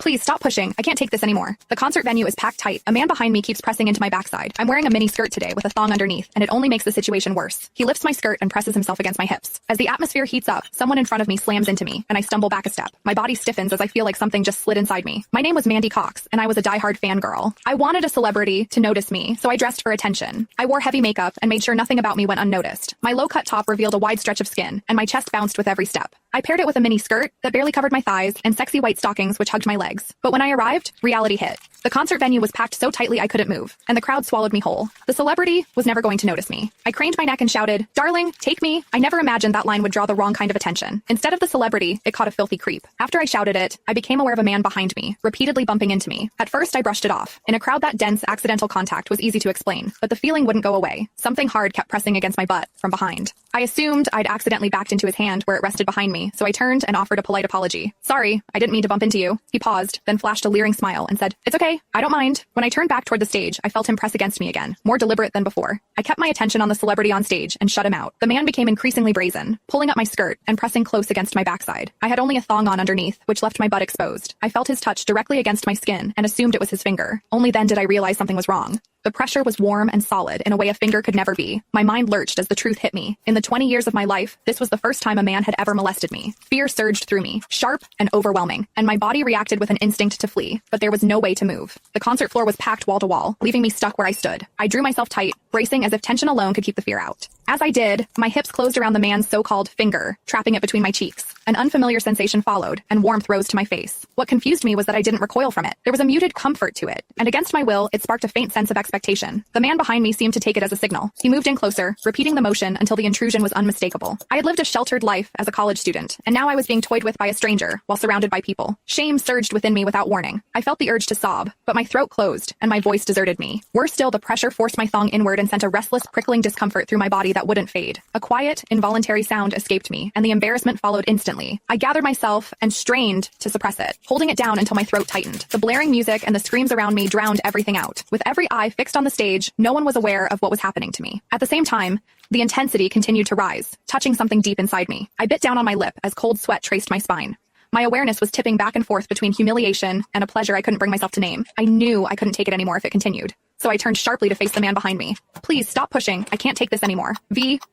Please stop pushing. I can't take this anymore. The concert venue is packed tight. A man behind me keeps pressing into my backside. I'm wearing a mini skirt today with a thong underneath, and it only makes the situation worse. He lifts my skirt and presses himself against my hips. As the atmosphere heats up, someone in front of me slams into me, and I stumble back a step. My body stiffens as I feel like something just slid inside me. My name was Mandy Cox, and I was a diehard fangirl. I wanted a celebrity to notice me, so I dressed for attention. I wore heavy makeup and made sure nothing about me went unnoticed. My low-cut top revealed a wide stretch of skin, and my chest bounced with every step. I paired it with a mini skirt that barely covered my thighs and sexy white stockings which hugged my legs. But when I arrived, reality hit. The concert venue was packed so tightly I couldn't move, and the crowd swallowed me whole. The celebrity was never going to notice me. I craned my neck and shouted, "Darling, take me." I never imagined that line would draw the wrong kind of attention. Instead of the celebrity, it caught a filthy creep. After I shouted it, I became aware of a man behind me, repeatedly bumping into me. At first, I brushed it off. In a crowd that dense, accidental contact was easy to explain, but the feeling wouldn't go away. Something hard kept pressing against my butt from behind. I assumed I'd accidentally backed into his hand where it rested behind me, so I turned and offered a polite apology. "Sorry, I didn't mean to bump into you." He paused, then flashed a leering smile and said, "It's okay, I don't mind." When I turned back toward the stage, I felt him press against me again, more deliberate than before. I kept my attention on the celebrity on stage and shut him out. The man became increasingly brazen, pulling up my skirt and pressing close against my backside. I had only a thong on underneath, which left my butt exposed. I felt his touch directly against my skin and assumed it was his finger. Only then did I realize something was wrong. The pressure was warm and solid in a way a finger could never be. My mind lurched as the truth hit me. In the 20 years of my life, this was the first time a man had ever molested me. Fear surged through me, sharp and overwhelming, and my body reacted with an instinct to flee, but there was no way to move. The concert floor was packed wall to wall, leaving me stuck where I stood. I drew myself tight, bracing as if tension alone could keep the fear out. As I did, my hips closed around the man's so-called finger, trapping it between my cheeks. An unfamiliar sensation followed, and warmth rose to my face. What confused me was that I didn't recoil from it. There was a muted comfort to it, and against my will, it sparked a faint sense of expectation. The man behind me seemed to take it as a signal. He moved in closer, repeating the motion until the intrusion was unmistakable. I had lived a sheltered life as a college student, and now I was being toyed with by a stranger while surrounded by people. Shame surged within me without warning. I felt the urge to sob, but my throat closed, and my voice deserted me. Worse still, the pressure forced my thong inward and sent a restless, prickling discomfort through my body that wouldn't fade. A quiet, involuntary sound escaped me, and the embarrassment followed instantly. I gathered myself and strained to suppress it, holding it down until my throat tightened. The blaring music and the screams around me drowned everything out. With every eye fixed on the stage, no one was aware of what was happening to me. At the same time, the intensity continued to rise, touching something deep inside me. I bit down on my lip as cold sweat traced my spine. My awareness was tipping back and forth between humiliation and a pleasure I couldn't bring myself to name. I knew I couldn't take it anymore if it continued. So I turned sharply to face the man behind me. "Please stop pushing. I can't take this anymore."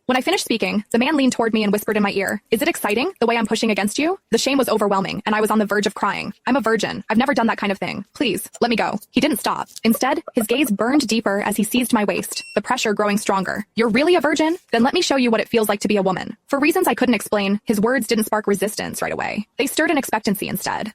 When I finished speaking, the man leaned toward me and whispered in my ear, "Is it exciting, the way I'm pushing against you?" The shame was overwhelming, and I was on the verge of crying. "I'm a virgin. I've never done that kind of thing. Please, let me go." He didn't stop. Instead, his gaze burned deeper as he seized my waist, the pressure growing stronger. "You're really a virgin? Then let me show you what it feels like to be a woman." For reasons I couldn't explain, his words didn't spark resistance right away. They stirred an expectancy instead.